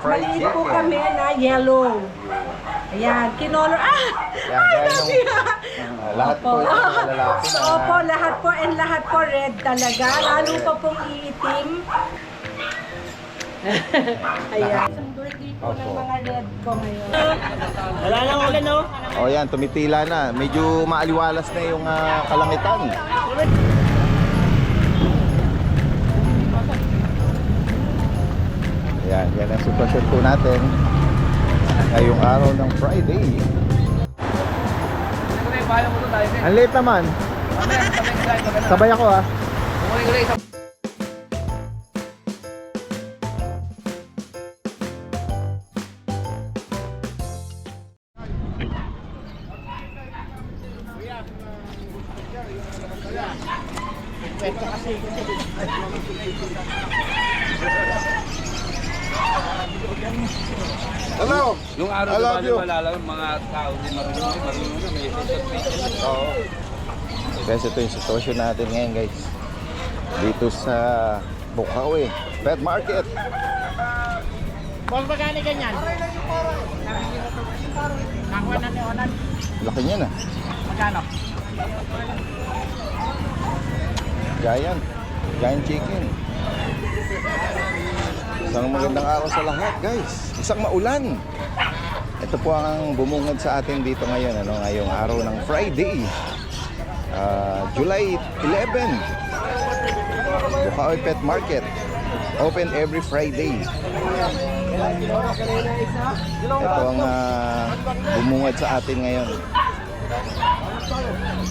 fried maliit po chicken. kami na yellow. Ayan, kinolor. Yan, Ay, yan love yung- you. lahat po ito mga lalaki na... Opo, lahat po and lahat po red talaga. Lalo pa pong iitim. Ayan. Isang birthday po ng Opo. mga red ko ngayon. Wala lang ulan, no? Oh yan, tumitila na. Medyo maaliwalas na yung kalangitan. Yan, yan ang sitwasyon po natin ngayong araw ng Friday. Ang late naman. Sabay ako ah. Hello. Nung araw I na love you. malala, mga tao din marunong na may sensation. Oo. Guys, ito yung sitwasyon natin ngayon guys. Dito sa Bukawi Pet Market. Boss, magkano ganyan? Nakuha na ni Onan. Laki niya na. Magkano? Giant. Giant chicken. Isang magandang araw sa lahat guys. Isang maulan. Ito po ang bumungad sa atin dito ngayon. Ngayong araw ng Friday. July 11. Bukawi Pet Market. Open every Friday. Ito ang bumungad sa atin ngayon.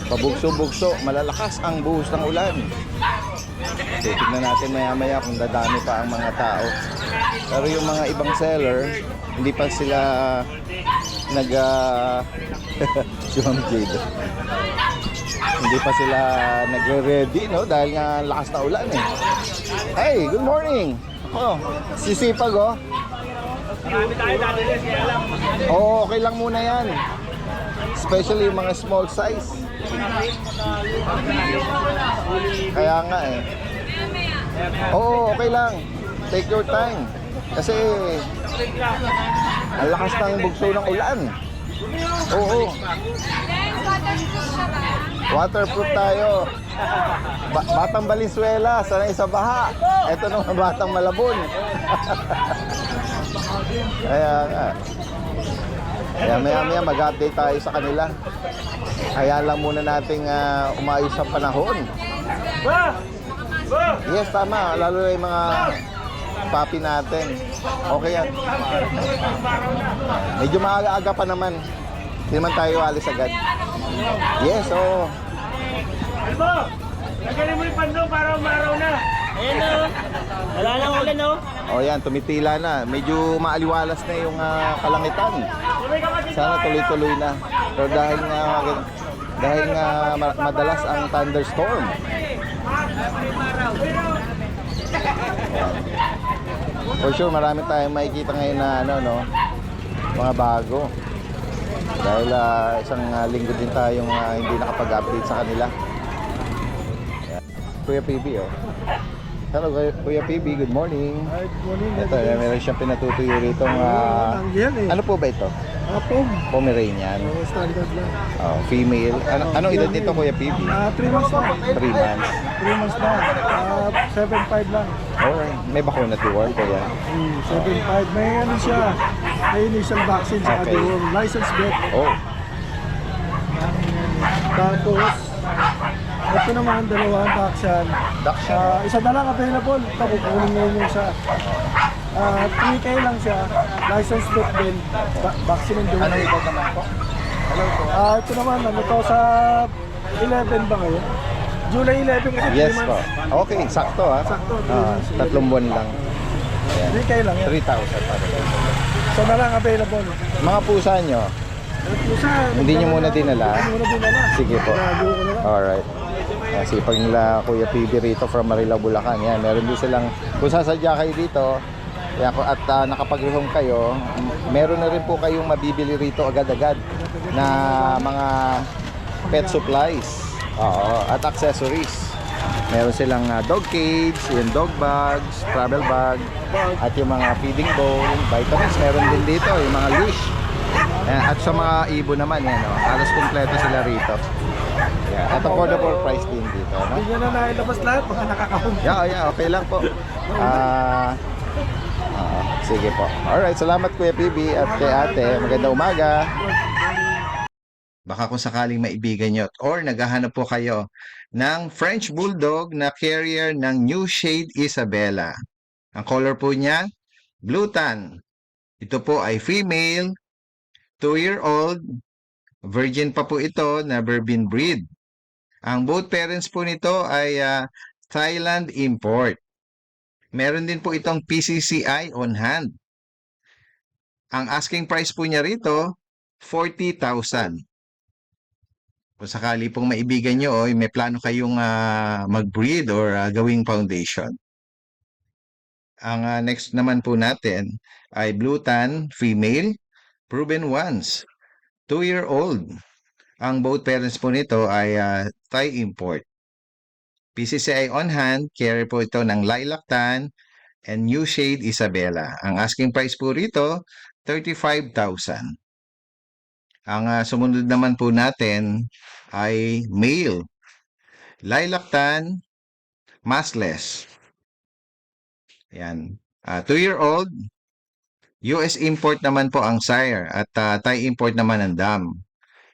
Pabugso-bugso, malalakas ang buhos ng ulan. So, tignan natin maya-maya kung dadami pa ang mga tao. Pero yung mga ibang seller, hindi pa sila si Ma'am Jade. Hindi pa sila nagre-ready, no? Dahil nga lakas na ulan eh. Hey, good morning! Oh, sisipag oh. Marami tayo dadalis, kaya lang. Oo, okay lang muna yan. Especially yung mga small size. Kaya nga eh. Oo, okay lang. Take your time. Kasi ang lakas ng bugso ng ulan. Oo. Waterproof tayo. Batang Valenzuela, sanay sa baha. Ito naman batang Malabon. Kaya nga. Kaya maya mag-update tayo sa kanila. Kaya lang muna nating umayos sa panahon. Yes, tama. Lalo na yung mga papi natin. Okay yan. Medyo maaga-aga pa naman. Hindi naman tayo alis agad. Yes, oo. Albo! Lagarin mo yung pandong para umaraw na. Ayan, no? Wala lang ulan, no? O yan, tumitila na. Medyo maaliwalas na yung kalangitan. Sana tuloy-tuloy na. Pero dahil nga madalas ang thunderstorm. For sure, marami tayong makikita ngayon na mga bago. Dahil isang linggo din tayong hindi nakapag-update sa kanila. Ayan. Kuya PB, oh. Hello, Kuya PB, good morning. Good morning. Ito, meron siyang pinatutuyo rito. Langyan eh. Ano po ba ito? Pong. Pomeranian. Standard lang. Oh, female. Anong edad nito, Kuya PB? 3 months na. 3 months. 3 months na. 7.5 lang. Alright. May bakuna to work, Kuya? 7.5. May ano siya. May initial vaccine sa Okay. Aduon. License vet. Oh, Tapos, ito naman, dalawang vaccine. Dachshund. Isa na lang available. Kukunin ngayon yung isa. 3K lang siya. License vet din. Vaccine and Anong doon. edad naman po? Hello po. Ito naman, ano to sa 11 ba ngayon? July 11 kasi 3 Yes po. months. Okay, sakto ha. Sakto, 3 months. 3 buwan lang. 3K lang yan. 3,000 para daw. So na lang available. Mga pusa nyo, hindi nyo muna dinala? Hindi muna dinala. Sige po. Grabe ko na lang. Alright. Sipag nila Kuya PB rito from Marilao, Bulacan. Yan, meron din silang, kung sasadya kayo dito, yan, at nakapag-rehome kayo, meron na rin po kayong mabibili rito agad-agad na mga pet supplies. Oo, at accessories. Meron silang dog cage, yung dog bags, travel bag, at yung mga feeding bowl, vitamins. Meron din dito, yung mga leash. At sa mga ibon naman, yan, oh, halos kompleto sila rito. At affordable price din dito. No? Hindi nyo na nailabas lahat, mga nakakahong. Yeah, okay lang po. Sige po. Alright, salamat Kuya PB at kay ate. Magandang umaga. Baka kung sakaling maibigan nyo or naghahanap po kayo ng French Bulldog na carrier ng New Shade Isabella. Ang color po niya, blue tan. Ito po ay female, 2-year-old, virgin pa po ito, never been breed. Ang both parents po nito ay Thailand import. Meron din po itong PCCI on hand. Ang asking price po niya rito, 40,000. Kung sakali pong maibigan nyo, may plano kayong mag-breed or gawing foundation. Ang next naman po natin ay Blue Tan, female, proven once, 2-year-old. Ang both parents po nito ay Thai import. PCCI on hand, carrier po ito ng Lilac Tan and New Shade Isabella. Ang asking price po rito, 35,000. Ang sumunod naman po natin ay male, Lilac Tan, maskless. Ayan. 2-year-old, US import naman po ang sire at Thai import naman ang dam.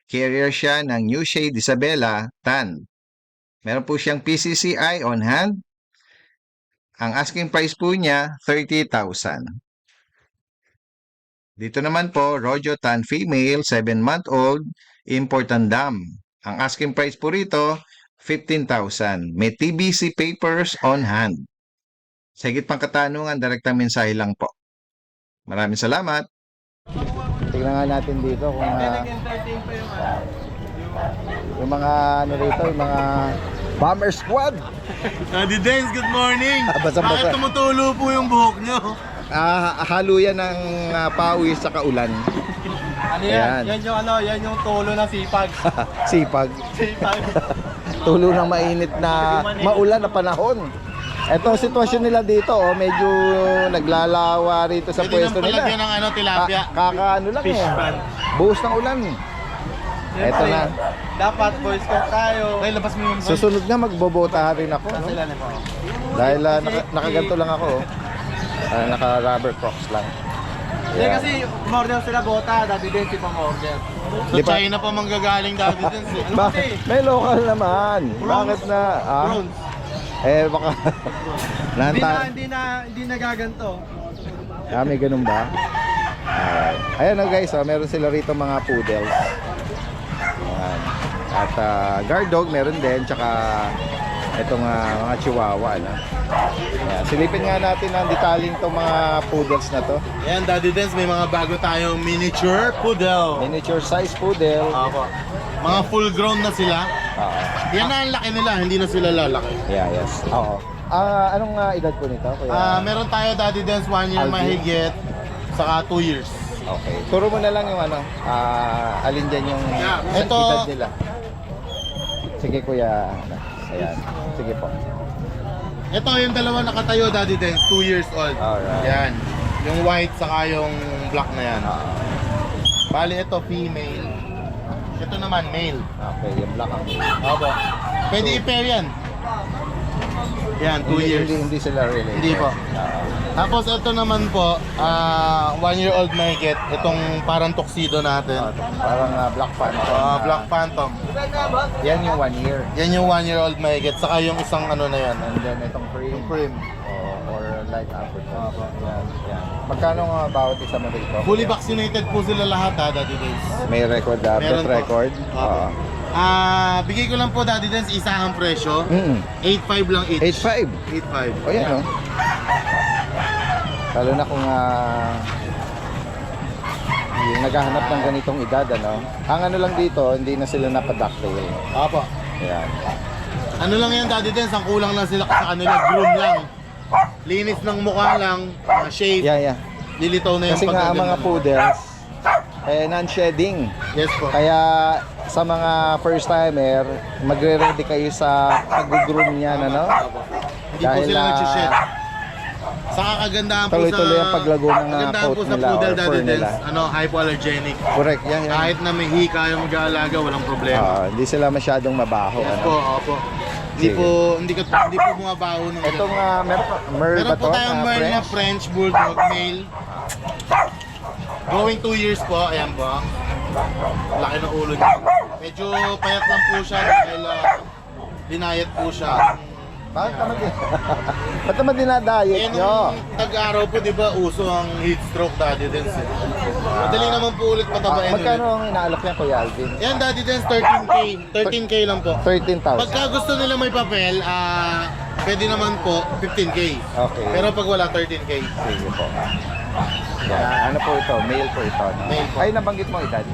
Carrier siya ng New Shade Isabella, Tan. Meron po siyang PCCI on hand. Ang asking price po niya, 30,000. Dito naman po, Rojo Tan female, 7-month-old, import and dam. Ang asking price po rito, 15,000. May TBC papers on hand. Sa higit pang katanungan, direktang mensahe lang po. Maraming salamat. Tingnan nga natin dito kung yung mga ano rito, yung mga Bomber Squad. Daddy Dance, good morning! Basa-basa. Bakit tumutulo po yung buhok nyo? Halo yan ng pawis sa kaulan. Ano Ayan. yan? Yan yung tulo na sipag. Sipag. Sipag. Tulo ng mainit na maulan na panahon. Ito ang sitwasyon nila dito, medyo naglalawa rito sa pwesto nila. Pwede ng tilapia. Kakaano lang Fish eh. pan. Buhos ng ulan. Ito na. Dapat boys ko tayo. Ay, labas mo yung Susunod nga magbobota rin ako. No? sila na po. Dahil nakaganto lang ako. Naka-rubber crocs lang. Hindi kasi umorder sila bota, Daddy Dance pa order. So Di ba- China pa manggagaling Daddy Dance eh. Ano Bakit? May local naman. Bakit na? Bronze. Baka nanta. Hindi na gaganto. May ganun ba? Ayan na guys, meron sila rito mga poodles. Ayan. At guard dog meron din, tsaka itong mga chihuahua. No? Ayan. Silipin nga natin ang detalling itong mga poodles na to. Yan, Daddy Dance, may mga bago tayong miniature poodle. Miniature size poodle. Opo. Mga full grown na sila. Yan na ang laki nila, hindi na sila lalaki. Yeah, yes. Oo. Anong edad po nito? Meron tayo Daddy Dance 1 year Alvin. mahigit, saka 2 years. Okay. Turo mo na lang yung alin dyan yung Ito- edad nila. Sige kuya. Ayan. Sige po. Ito yung dalawa nakatayo Daddy Dance, 2 years old. Alright. Yan. Yung white saka yung black na yan. Bali ito female. Ito naman male. Okay, yung black ang Opo. Pwede i-pair yan. Yan, 2 years. Hindi sila related. Hindi po. Tapos ito naman po, 1-year-old mahigit. Itong parang tuxedo natin. Parang Black Phantom. Black Phantom. Yan yung 1 year. Yan yung 1-year-old mahigit. Saka yung isang ano na yan. And then itong cream. Yung cream. Or light apricot. Yan, yan. Magkano nga bawat isa mo dito? Fully vaccinated po sila lahat ha, Daddy Dance. May record, Meron pet po. record. Opo. Bigay ko lang po Daddy Dance isa ang presyo. 8.5 lang each. 8.5. 8.5. O yan, no? Lalo na kung yung naghahanap ng ganitong edad, ano? Ang ano lang dito, hindi na sila napadactyl. Opo. Ayan. Ano lang yan Daddy Dance, ang kulang lang sila sa kanila, groom lang. Linis ng mukha lang, shave, Yeah. lilitaw na yung Kasi nga ang mga pagkaganda. poodles, non-shedding. Yes po. Kaya sa mga first timer, magre-ready kayo sa pag-groom niyan, ano? Hindi po sila nagsished. Saka kagandahan po sa... tuloy-tuloy ang paglago ng kagandahan coat po sa nila poodle or fur daddy nila. dens, hypoallergenic. Correct, yan. Kahit na may hika yung mag-aalaga, walang problema. Hindi sila masyadong mabaho, Yes ano? po, opo. Hindi po bumabaho ng Itong Merl ba Meron po to? tayong Merl na French Bulldog male. Going 2 years po, ayan po. Laki ng ulo niya. Medyo payat lang po siya dahil dinayat po siya. Bakit naman din? Ba't naman dinadayet nyo? Nung tag-araw po, di ba, uso ang heat stroke daddy dens. Madali naman po ulit patabain Magkano ulit. ang inaalok niya, Kuya Alvin? Yan daddy dens, 13K. 13K lang po. 13,000. Pagka gusto nila may papel, pwede naman po 15K. Okay. Pero pag wala, 13K. Sige po. Yan. Ano po ito? Male po ito. No? Male po. Ay, nabanggit mo edad?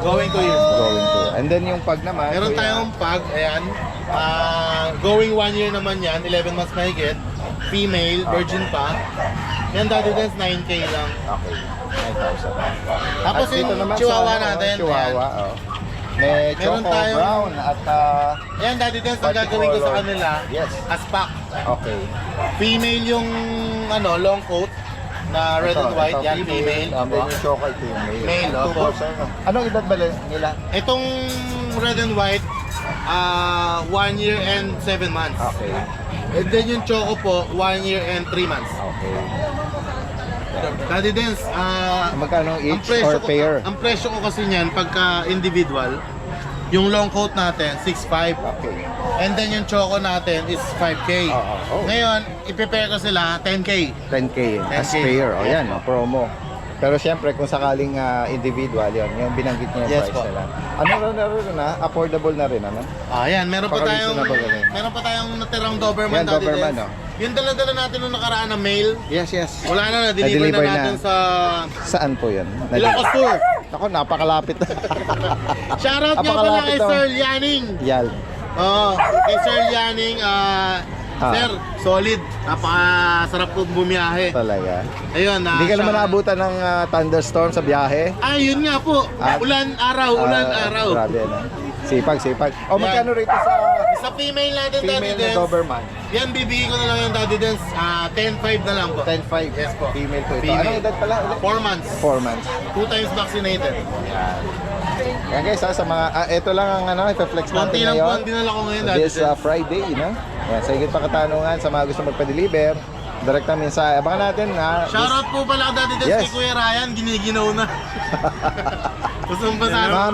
Going 2 years. Going to. And then yung pag naman, Meron Kuya, tayong pag, ayan. Going 1 year naman yan, 11 months mahigit. Female, virgin pa. Yan dati dance 9K lang. Okay. 9,000. Tapos At dito yung naman chihuahua sa, natin, Chihuahua, oh. May Meron choco tayong- brown at Ayan dati dance ang gagawin ko sa kanila. Yes. As pack. Okay. Female yung long coat na red and white. Yan, female. And then yung choco ito yung male. Male, opo. Anong edad ba nila? Itong red and white, 1 year and 7 months. Okay. And then yung choco po, 1 year and 3 months. Okay. Daddy Dance, Magkano ang each presyo or pair? Ang presyo ko kasi niyan pagka individual, yung long coat natin 6.5 Okay. and then yung choco natin is 5K. Oh. Ngayon, ipe-pair ko sila 10K. 10K as 10K. pair. O yan, promo. Pero siyempre, kung sakaling individual, yun, yung binanggit niya yung Yes price po. nila. Ano na, affordable na rin, ano? Ayan, meron pa tayong Paka-reasonable rin. natirang Doberman Yan, Daddy Doberman, Dance. oh. Yung dala-dala natin nung nakaraan na male, Yes. wala na, Na-deliver na na. natin sa Saan po yun? Ilocos Sur. Ako, napakalapit. Shoutout nga pala Napakalapit kay daw. Sir Lianing. Yal. Kay Sir Lianing, Sir, solid. Napakasarap po bumiyahe. Talaga. Ayun, Hindi ka naman naabutan ng thunderstorm sa biyahe? Yun nga po. Ulan, araw. Grabe, ano? Sipag. O, magkano rito sa Sa female natin, Daddy female na Dance. Doberman? Yan, bibigay ko na lang yung Daddy Dance. 10.5 na lang po. 10.5. Yes po. Female po ito. Female. Anong edad pala? 4 months. 4 months. 2 times vaccinated. Yan guys, sa mga, ito lang ang ito-flex natin Konti lang po ngayon. ang dinala ko ngayon, Daddy This Dance. Friday, no? Yan, sa higit pa katanungan sa mga gusto magpa-deliver, direct namin sa, abangan natin na Shoutout po pala Daddy Dance Yes. kay Kuya Ryan. Giniginaw na. Gusto mo ba sana?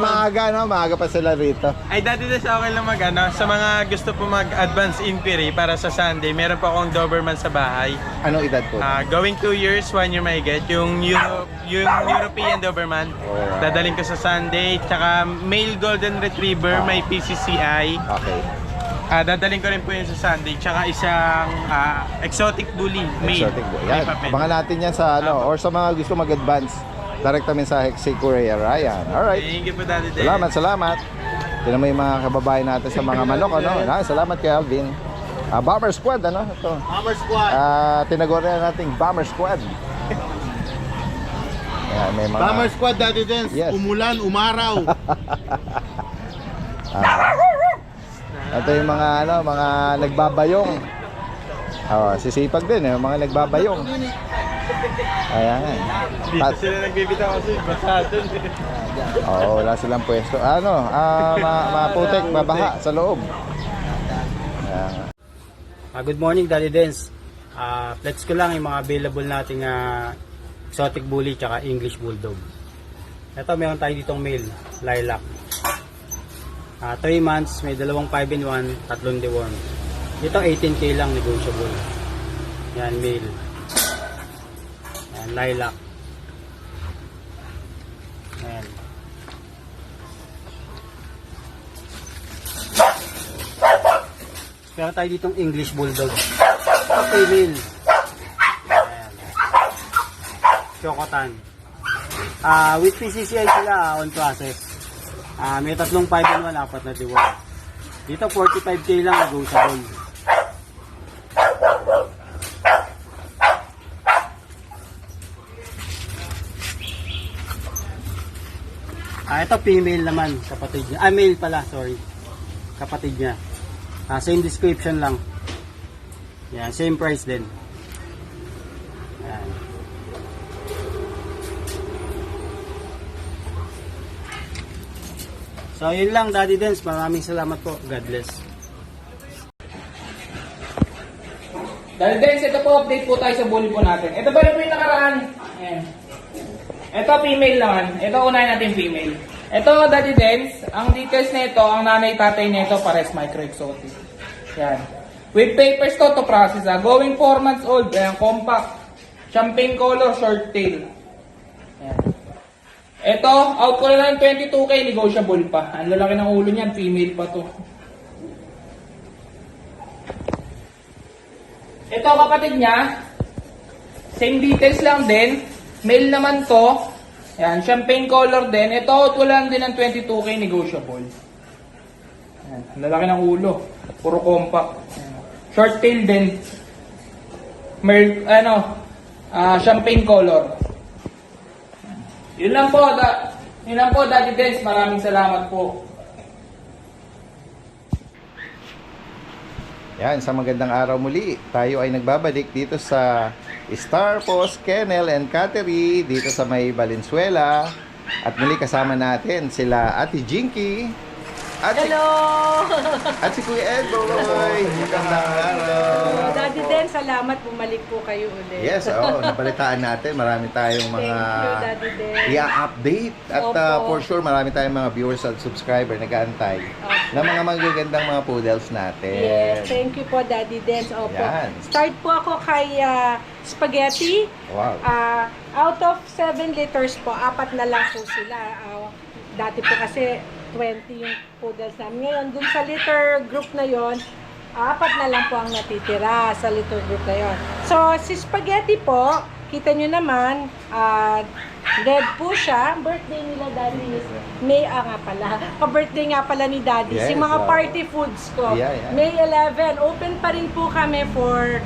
maaga pa sila rito. Ay, dati din sa okay lang sa mga gusto po mag-advance inquiry para sa Sunday, meron pa akong Doberman sa bahay. Anong edad po? Going 2 years, 1 year mahigit. Yung European Doberman, Alright. dadaling ko sa Sunday. Tsaka male Golden Retriever, may PCCI. Okay. Dadaling ko rin po yun sa Sunday. Tsaka isang exotic bully, male. Exotic boy. May Yan, papel. abangan natin yan sa or sa mga gusto mag-advance, direct namin sa si Kuya Ryan. Alright. Thank you po, Daddy Dave. Salamat. Tignan mo yung mga kababayan natin sa mga manok, ano? Salamat kay Alvin. Bomber Squad, ano? Ito. Hammer Squad. Tinagurian nating Bomber Squad. Ayan, may mga... Bomber Squad, Daddy Dance. Yes. Umulan, umaraw. Ito yung mga mga nagbabayong. Sisipag din mga nagbabayong. Ayan. Dito sila nagbibitaw kasi basa dun. Wala silang pwesto. Maputek, mabaha sa loob. Ayan. Good morning, Daddy Dance. Flex ko lang yung mga available nating exotic bully tsaka English Bulldog. Ito, meron tayo ditong male, lilac. 3 months, may dalawang 5-in-1, tatlong deworm. Ito, 18K lang, negotiable. Yan, male. Yan, lilac. Yan. Meron tayo ditong English Bulldog. Female. Ayan. Chocotan. With PCCI sila on process. May tatlong 5-in-1, 4 na diwan. Dito 45K lang negotiable. Ito female naman, kapatid niya. Male pala, sorry. Kapatid niya. Same description lang. Yan, same price din. Yan. So, yun lang, Daddy Dance. Maraming salamat po. God bless. Dahil guys, ito po update po tayo sa bully po natin. Ito ba rin po yung nakaraan? Ayan. Ito female naman. Ito unahin natin female. Ito Daddy Dance, ang details na ito, ang nanay tatay na ito pares micro exotic. Yan. With papers to process Going 4 months old. Ayan, compact. Champagne color, short tail. Ayan. Ito, out ko na lang 22k, negotiable pa. Ang lalaki ng ulo niyan, female pa to. Ito kapatid niya, same details lang din. Male naman to. Ayan, champagne color din. Ito out ko lang din ng 22k, negotiable. Ayan, ang lalaki ng ulo. Puro compact. Ayan. Short tail din. Champagne color. Yun lang po, Daddy Dance. Maraming salamat po. Yan, sa magandang araw muli. Tayo ay nagbabalik dito sa Star Post Kennel and Cattery dito sa may Valenzuela. At muli kasama natin sila Ate Jinky at at si Kuya Edboy. Magandang araw. Daddy Den, salamat bumalik po kayo ulit. Yes, nabalitaan natin. Marami tayong mga Thank you, Daddy Den. i-update. At Opo. for sure, marami tayong mga viewers at subscriber nag-aantay ng mga magagandang mga poodles natin. Yes, thank you po Daddy Den. Opo. Yan. Start po ako kay Spaghetti. Wow. Out of 7 liters po, 4 na lang po sila. Dati po kasi 20 yung poodles namin. Ngayon, dun sa litter group na yon, 4 na lang po ang natitira sa litter group na yon. So, si Spaghetti po, kita nyo naman, red po siya. Birthday nila, Daddy. May, nga pala. Pa-birthday nga pala ni Daddy. Yes, si mga party foods ko. Yeah, yeah. May 11. Open pa rin po kami for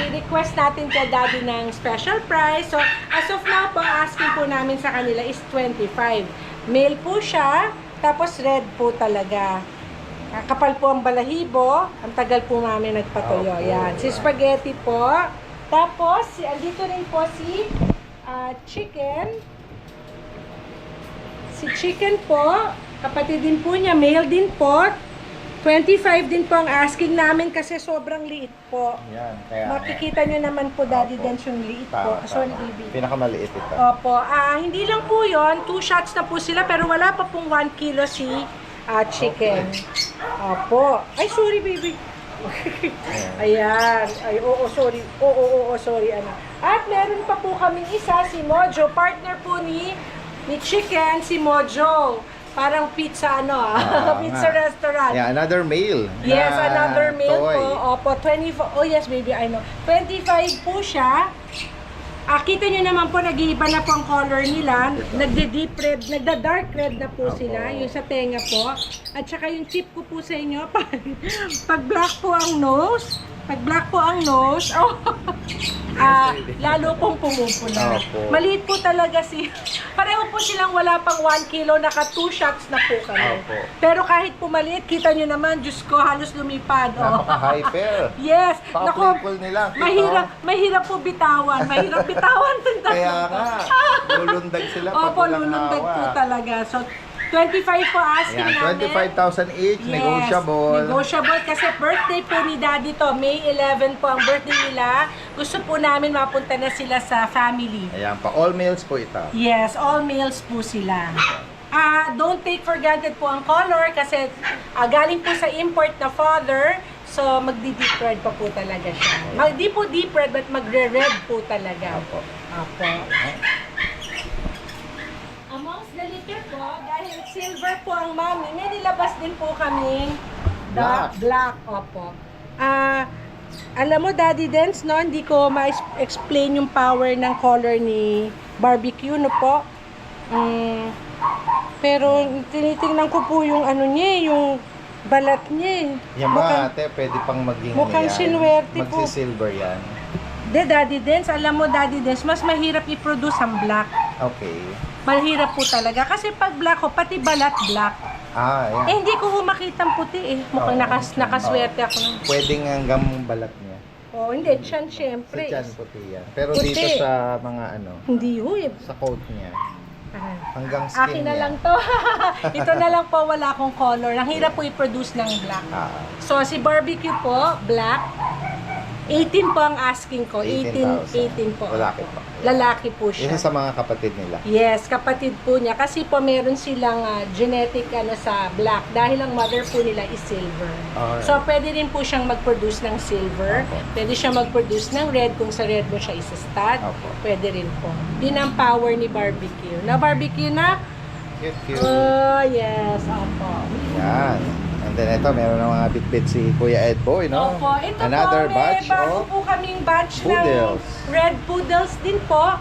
i-request natin kay Daddy ng special price. So, as of now po, asking po namin sa kanila is 25. Male po siya. Tapos red po talaga. Kapal po ang balahibo. Ang tagal po namin nagpatuyo. Yan. Si Spaghetti po. Tapos, andito rin po si Chicken. Si Chicken po. Kapatid din po niya. Male din po. 25 din po ang asking namin kasi sobrang liit po. Yan, kaya Makikita nyo naman po, Daddy Dance, yung liit po. Sorry, baby. Pinakamaliit ito. Opo. Hindi lang po yon 2 shots na po sila, pero wala pa pong 1 kilo si chicken. Opo. Ay, sorry, baby. Ayan. Ay, sorry. Sorry, At meron pa po kaming isa, si Mojo. Partner po ni Chicken, si Mojo. Parang pizza, pizza restaurant. Yeah, another male. Yes, na another male toy. po. Opo, 25. Oh yes, baby, I know. 25 po siya. Kita nyo naman po, nag-iiba na po ang color nila. Nagde-deep red, nagda-dark red na po sila. Yung sa tenga po. At saka yung tip ko po sa inyo, pag black po ang nose, lalo pong pumupula. Opo. Maliit po talaga pareho po silang wala pang 1 kilo, naka 2 shots na po kami. Opo. Pero kahit po maliit, kita nyo naman, Diyos ko, halos lumipad. Napaka-hyper. Yes. Paka-playful nila. Mahirap po bitawan. Mahirap bitawan. Kaya nga, lulundag sila pag Opo, walang lulundag po hawa. talaga. So, 25 po asking Yan, namin. 25,000 each, Yes, negotiable. negotiable kasi birthday po ni Daddy to. May 11 po ang birthday nila. Gusto po namin mapunta na sila sa family. Ayan pa, all males po ito. Yes, all males po sila. Don't take for granted po ang color kasi galing po sa import na father. So, magdi-deep red pa po talaga siya. Di po deep red, but magre-red po talaga. Apo. Amongst the litter po, dahil silver po ang mami, may nilabas din po kaming black. Opo. Alam mo, Daddy Dance, no, hindi ko ma-explain yung power ng color ni barbecue, no po. Pero tinitingnan ko po yung yung balat niya. Yan ba ate, pwede pang maging mukhang sinuwerte po. Magsi-silver yan. Daddy Dance, alam mo, Daddy Dance, mas mahirap i-produce ang black. Okay. Mahirap po talaga. Kasi pag black ho, pati balat black. Ah, Eh, yan. hindi ko ho makitang puti eh. Mukhang nakaswerte ako. Pwedeng hanggang balat niya. Oh, hindi. Tiyan, Sa syempre. tiyan puti yan. Pero Puti. dito sa mga Hindi ho eh. sa coat niya, Ah. hanggang skin Akin na niya. lang to. Ito na lang po, wala akong color. Ang hirap po i-produce ng black. Ah, So, si barbecue po, black. 18 po ang asking ko. 18,000. 18 po. Lalaki po. Lalaki po siya. isa sa mga kapatid nila. Yes, kapatid po niya. Kasi po meron silang genetic sa black. Dahil ang mother po nila is silver. Alright. So, pwede rin po siyang mag-produce ng silver. Opo. Pwede siyang mag-produce ng red kung sa red mo siya isa-stud. Opo. Pwede rin po. Yun ang power ni barbecue. Na barbecue na? Cute, cute. Oh, yes. Opo. Yan. And then ito, meron ng mga bit-bit si Kuya Ed Boy, no? Opo. Ito Another po, batch bago of po kaming batch poodles. ng red poodles din po.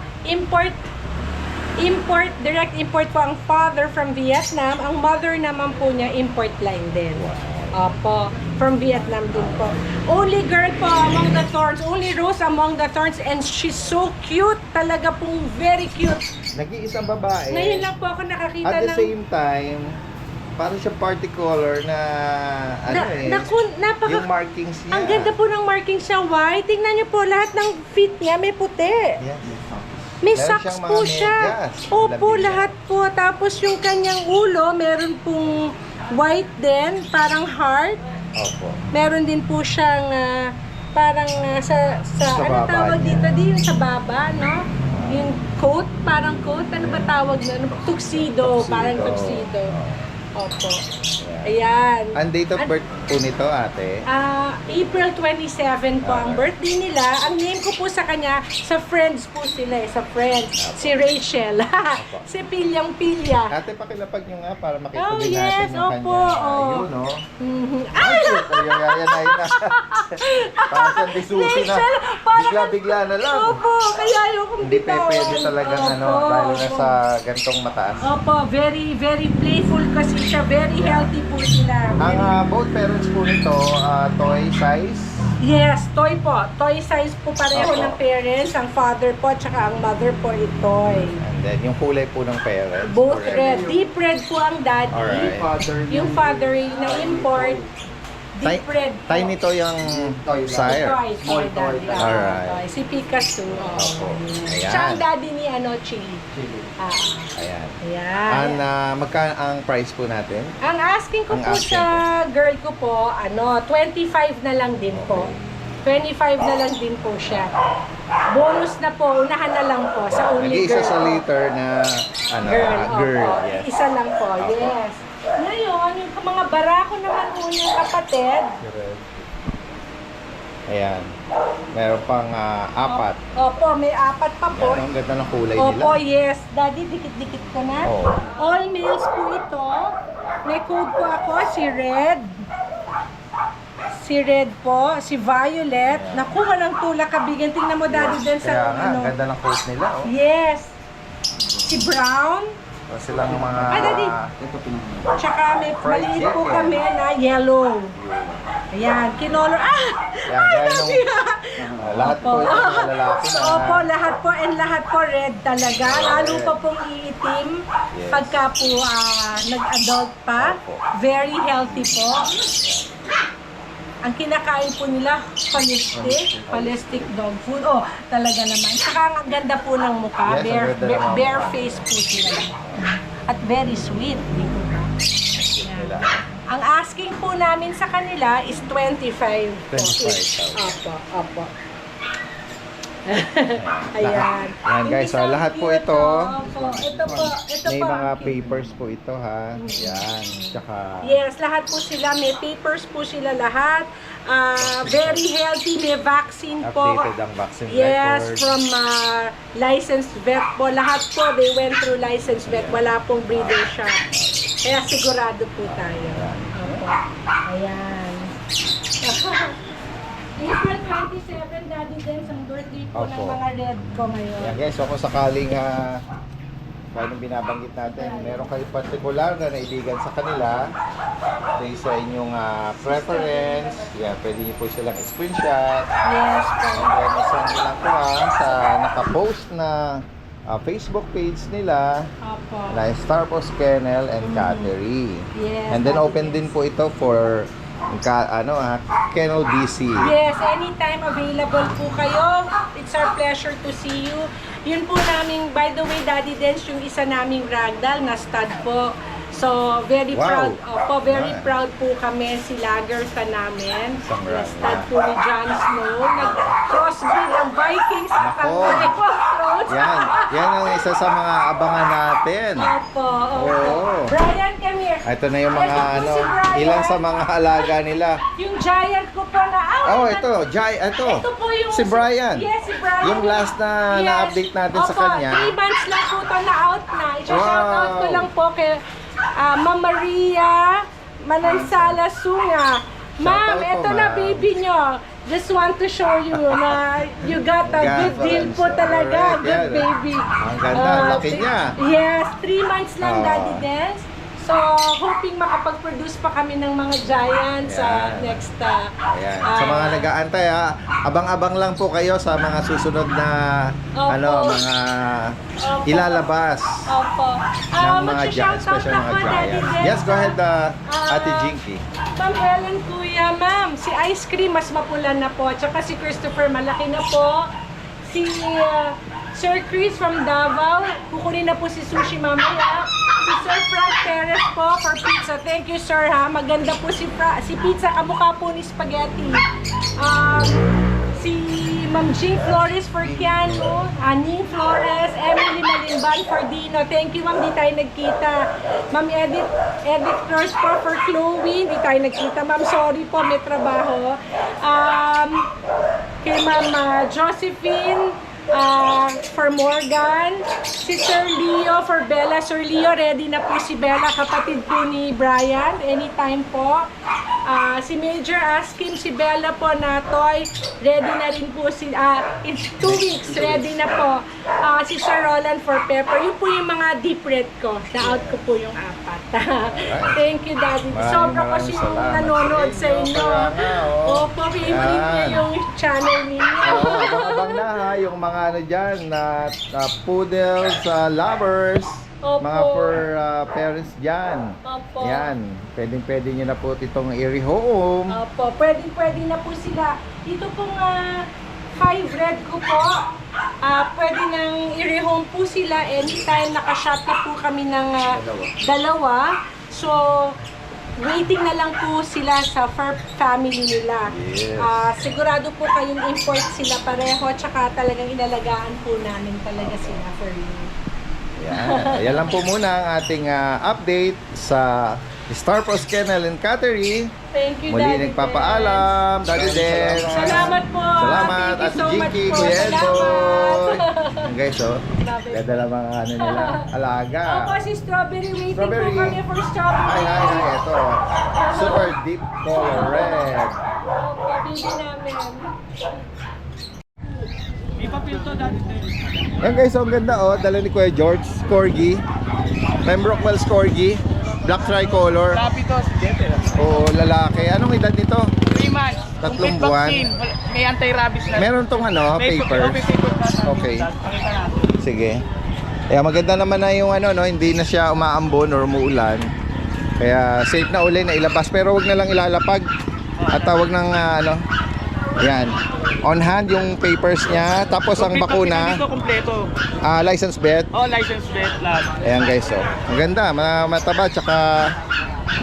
Direct import po ang father from Vietnam. Ang mother naman po niya, import line din. Opo, from Vietnam din po. Only girl po among the thorns, only rose among the thorns, and she's so cute. Talaga pong very cute. Nag-iisang babae. Ngayon lang po ako nakakita At the ng... same time, parang siya party color na napaka... yung markings niya. Ang ganda po ng markings niya, white. Tingnan niyo po, lahat ng feet niya may puti. Yan. May Meron socks siyang mga po siya. medyas. Opo, Labi niya. lahat po. Tapos yung kanyang ulo, meron pong white din, parang heart. Opo. Meron din po siyang parang sa ano baba tawag niya. dito? Di yung sa baba, no? Yung coat, parang coat. Ano ba tawag na? Tuxedo, parang tuxedo. Opo. Ayan. Ang date of birth po nito, ate? April 27 po ang birthday nila. Ang name ko po sa kanya, sa Friends po sila eh, sa Friends. Si Rachel. Si Pilyang Pilya. Ate, pakilapag nyo nga para makita Oh, din yes, natin yung opo, kanya. oh. Ayun, no? Mhm. Ay, shoot! Ayun na. Parang siyang disusi na. Rachel, parang- Bigla-bigla na lang. Opo, kaya ayokong Hindi bitawan. pwede talagang Opo, lalo na opo. sa gantong mataas. Opo, very, very playful kasi siya. Very healthy po sila. Ang both parents po nito, toy size. Yes, toy po. Toy size po pareho Opo. ng parents. Ang father po, tsaka ang mother po ay toy. And then yung kulay po ng parents. Both correct? red. Deep red po ang daddy. Alright. Yung father na import, deep red po. Tay nito yung sire. Toy daddy. Alright. Toy. Si Picasso. Opo. Ayan. Siya ang daddy ni Chili. Ayan. Ayan. Ang price po natin? Ang asking ko Ang po asking sa girl ko po, 25 na lang din po. 25 na lang din po siya. Bonus na po, unahan na lang po sa only Nag-iisa girl. sa liter na girl. opo. Yes. Isa lang po, yes. Ngayon, yung mga barako naman po yung kapatid. Ayan. Meron pang apat. Opo, may 4 pa po. Ayan, ang ganda ng kulay Opo, nila. yes. Daddy, dikit-dikit ko na. Oo. All males po ito. May code po ako, si Red. Si Red po, si Violet. Naku, walang tulak kabigan. Tingnan mo, Daddy, din sa Kaya nga, ang ganda ng coat nila. Oh. Yes. Si Brown. O silang mga... Ay, Daddy. Tsaka may Fried maliit po chicken. kami na yellow. Ayan, kinolor. Yan, gaya nung, lahat po ito mga lalaki na... Opo, lahat po and lahat po red talaga. Lalo pa pong iitim Yes. pagka po nag-adult pa. Opo. Very healthy po. Ang kinakain po nila, palistic dog food. Oh, talaga naman. Saka ang ganda po ng mukha. Yes, ang ganda ng mga Bare mukha. face po sila. At very sweet. Di po ba? nila. Ang asking po namin sa kanila is 25 po. 25,000. Opo. Ayan. Yan guys, so Hindi lahat po cute, ito. Opo. Ito May po. mga ang cute. papers po ito ha. Yan. Tsaka Yes, lahat po sila. May papers po sila lahat. Very healthy. May vaccine po. updated ang vaccine Yes, record. from licensed vet po. Lahat po, they went through licensed vet. Wala pong breeder shop. Kaya sigurado po tayo. Opo. Ayan. April 27, Daddy Dens, ang birthday po ng Opo. mga red ko ngayon. Yan guys, so kung sakaling paano binabanggit natin, meron kayo particular na naibigan sa kanila based sa inyong preference, yan, pwede niyo po silang screenshot. Yes po. And then, isang lang po sa nakapost na Facebook page nila Opo. na Star Post Kennel and Cattery. Yes, And then Daddy open Dens. din po ito for Kennel BC. Yes, anytime available po kayo. It's our pleasure to see you. Yun po namin, by the way, Daddy Dens, yung isa naming ragdoll na stud po. So, very Wow. proud, very Nice. proud po kami si Lager ka namin. Isang Na ragdoll. stud po ni Jon Snow. Nag-crossbreed ang Vikings at ang Nako. Game of Thrones. Yan ang isa sa mga abangan natin. Opo, opo. Oo. Brian, come here. Ito na yung mga Ito po si Brian. ilan sa mga alaga nila. Yung giant ko po na, Ito Ito po yung si Brian. Yes, si Brian. Yung last na na-update natin sa kanya. 3 months lang po ito na-out na. I-shoutout ko Wow. lang po kay Ma'am Maria Manansala Sunga. Ma'am, Shoutout po, ito na ma'am. baby nyo. Just want to show you na you got a good deal po talaga. Correct, Good yan. baby. Ang ganda, ang laki niya. Yes, 3 months lang, Ah. Daddy Dens. So, hoping makapag-produce pa kami ng mga giants sa Yan. next Ayan. Sa mga nag-aantay abang-abang lang po kayo sa mga susunod na Opo. mga Opo. ilalabas Opo. ng mga Mag-shoutout special mga ako, Daddy giants. Dens. Yes, go ahead, Ate Jinky. Ma'am Helen, Kuya, Ma'am. Si Ice Cream, mas mapula na po. Tsaka si Christopher, malaki na po. Si Sir Chris from Davao, kukunin na po si Sushi mamaya. Si Sir Frank Perez po for pizza. Thank you, sir, ha. Maganda po si pizza, kamukha po ni spaghetti. Si Ma'am Jean Flores for Kiano, Aning Flores, Emily Malimban for Dino. Thank you, Ma'am, di tayo nagkita. Ma'am Edith Flores po for Chloe, di tayo nagkita. Ma'am, sorry po, may trabaho. Kay Ma'am Josephine, for Morgan, si Sir Leo for Bella. Sir Leo, ready na po si Bella, kapatid po ni Brian, anytime po. Si Major Askim, si Bella po na toy, ready na rin po in 2 weeks, ready na po. Si Sir Roland for Pepper, yun po yung mga deep red ko, na-out ko po yung 4. Thank you, Daddy. Sobra kasi yung salamat nanonood sa inyo. Kaya nga, oh. Opo, favorite niyo Yan. yung channel ninyo. Abang-abang na ha, yung mga dyan, na poodles, lovers, Opo. mga for parents dyan. Opo. Yan, pwedeng-pwede nyo na po itong i-rehome. Opo, pwede na po sila. Dito pong 5 red ko po, pwede nang i-rehome po sila anytime. Naka-shop na po kami ng dalawa. So, waiting na lang po sila sa fur family nila. Yes. Sigurado po kayong import sila pareho, tsaka talagang inalagaan po namin talaga sila for you. Yan. Yan lang po muna ang ating update sa Star Post Kennel and Cattery. Thank you, Muli Daddy nagpapaalam, Daddy Den. Dens. Salamat po. Salamat, Thank you Ate so much Jinky, po. Kuya Edboy. Salamat. Yan guys, oh. Love it. Ganda lang mga nila, alaga. Opo, si Strawberry. Waiting Strawberry. po kami for Strawberry. Hi, ito. Super deep color red. Opo, baby namin. May papel to, Daddy Dens. Yan guys, ang ganda oh. Dala ni Kuya George, Corgi. Pembroke Corgi. Black tricolor. Lapi to, si Jeter. Oo, lalaki. Anong edad nito? 3 months. Tatlong Complete buwan. vaccine. May anti-rabies na. Meron tong papers. May paper na. Okay. Pakita natin. Sige. Kaya maganda naman na yung hindi na siya umaambon or umuulan. Kaya safe na uli na ilabas. Pero wag na lang ilalapag. At wag nang yan. On hand yung papers niya. Tapos ang Complete bakuna, vaccine dito, kompleto. license vet. Oh, license plate lahat. Ayan guys, oh. Maganda, mataba, tsaka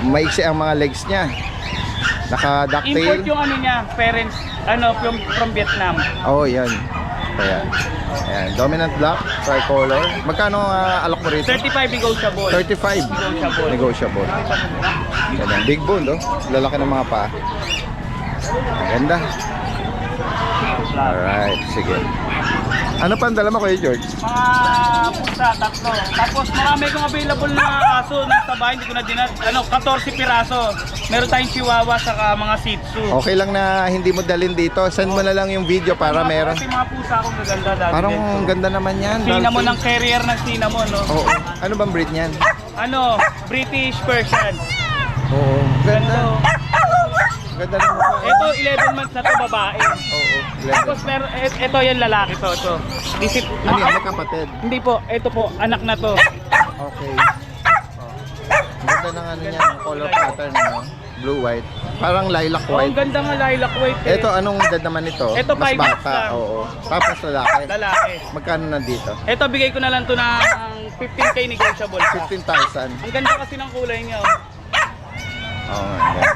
maiksi ang mga legs niya. Import Naka-ducktail. yung niya, parents, from Vietnam. Oh, yan. Ayan. Ayan, dominant black, tricolor. Magkano alok mo rito? 35 negotiable. 35. Negotiable. Ayan, big bone, oh. Lalaki ng mga paa. Maganda. Alright, sige. Ano pa ang dala mo, Kuya George? Mga pusa, 3. Tapos marami kong available na aso na sa bahay, hindi ko na 14 piraso. Meron tayong chihuahua saka mga shih tzu. Okay lang na hindi mo dalhin dito. Send mo na lang yung video para meron. Kasi mga pusa akong gaganda dati. Parang ang ganda naman yan. Cinnamon Dalton. ng carrier ng cinnamon, no? Oo. Ano bang breed niyan? British Persian. Oo. Ganda. ganda ng mukha. Ito 11 months na to babae. Oo, Tapos meron ito yan lalaki to. Isip ano yan, may kapatid? Hindi po, ito po anak na to. Okay. Ang ganda ng ano niya, ng color pattern, no? Blue white. Parang lilac Oh, ang white. ganda nga lilac white eh. Ito, anong edad naman ito? Ito, Mas 5 months bata, lang. oo. Tapos lalaki. Lalaki. Magkano nandito? Ito bigay ko na lang to ng 15k negotiable pa. 15,000. Ang ganda kasi ng kulay niya. Oh. Oo, nga.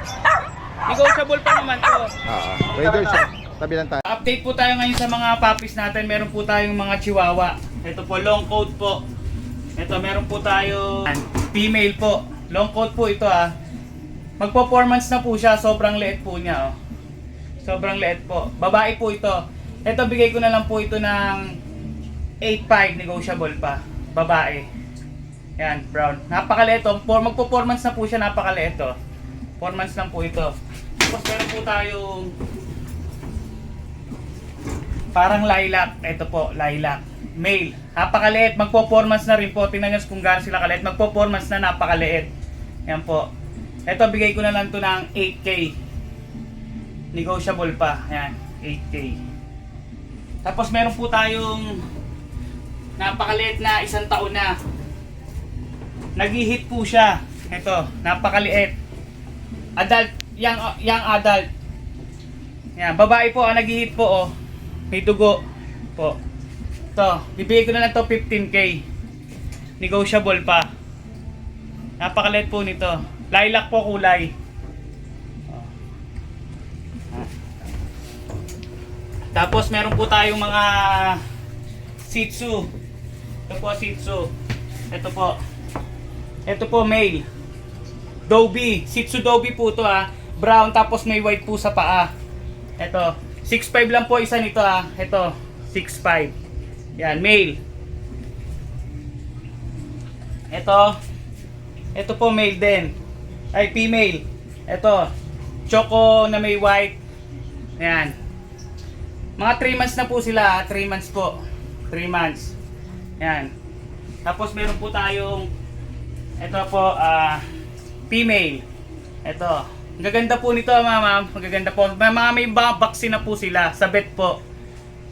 Negotiable pa naman to. Oo. Waiter siya. Tabi lang tayo. Update po tayo ngayon sa mga puppies natin. Meron po tayong mga chihuahua. Ito po, long coat po. Ito, meron po tayo female po. Long coat po ito ah. Magpo-4 months na po siya. Sobrang liit po niya oh. Sobrang liit po. Babae po ito. Ito, bigay ko na lang po ito ng 8.5 negotiable pa. Babae. Yan, brown. Napakaliit oh. Magpo-4 months na po siya. Napakaliit oh. 4 months lang po ito. Tapos meron po tayong parang lilac. Ito po, lilac. Male. Napakaliit. Magpo-4 months na rin po. Tingnan nyo kung gaano sila kaliit. Magpo-4 months na napakaliit. Yan po. Ito, bigay ko na lang to ng 8K. Negotiable pa. Yan, 8K. Tapos meron po tayong napakaliit na 1 taon na. Nag-hit po siya. Ito, napakaliit. Adult, young adult. Yan, babae po, nag-hit po oh. May dugo po. Ito, bibigay ko na lang to 15K. Negotiable pa. Napakaliit po nito. Lilac po kulay. Tapos meron po tayong mga Shih Tzu. Ito po Shih Tzu. Ito po. Ito po male. Dobby. Shih Tzu Dobby po to ah. Brown tapos may white po sa paa. Ito. 6'5 lang po isa nito ah. Ito. 6'5. Yan. Male. Ito. Ito po male din. Ay female. Ito. Choco na may white. Yan. Mga 3 months na po sila. 3 months po. 3 months. Yan. Tapos meron po tayong ito po female. Ito. Ang gaganda po nito mama. Magaganda po. May vaccine na po sila sa vet po.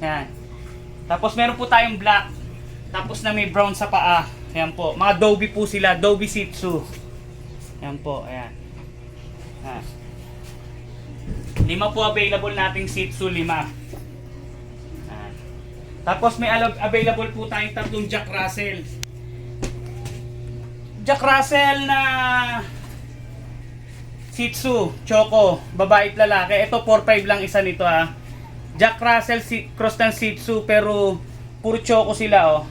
Yan. Tapos meron po tayong black. Tapos na may brown sa paa. Yan po. Mga Dobby po sila. Dobby Shih Tzu. Yan po. Ayan. 5 po available nating Shih Tzu. 5. Tapos may available po tayong 3 Jack Russell. Jack Russell na Shih Tzu, Choco, babae at lalaki. Ito 4'5 lang isa nito ha. Jack Russell cross ng Shih Tzu pero puro Choco sila oh.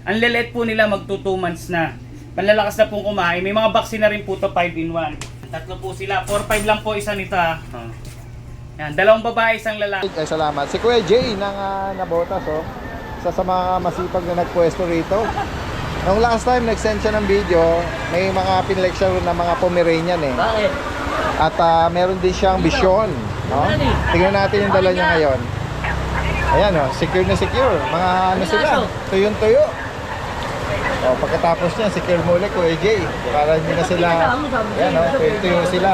Ang lilit po nila magto 2 months na. Panlalakas na pong kumain. May mga vaccine na rin po to 5-in-1. 3 po sila. 4'5 lang po isa nito ha. Yan, 2 babae, 1 lalaki. Ay, salamat. Si Kuya Jay ng Nabotas, oh. Isa sa mga masipag na nagpwesto rito. Nung last time, nag-send siya ng video, may mga pinlike siya na mga Pomeranian eh. Bakit? At meron din siyang Bichon. No? Tingnan natin yung dala niya ngayon. Ayan oh, secure na secure. Mga ano sila, tuyong-tuyo. Oh, pagkatapos niya, secure mo ulit Kuya Jay. Para hindi na sila, ayan oh, tuyong-tuyo sila.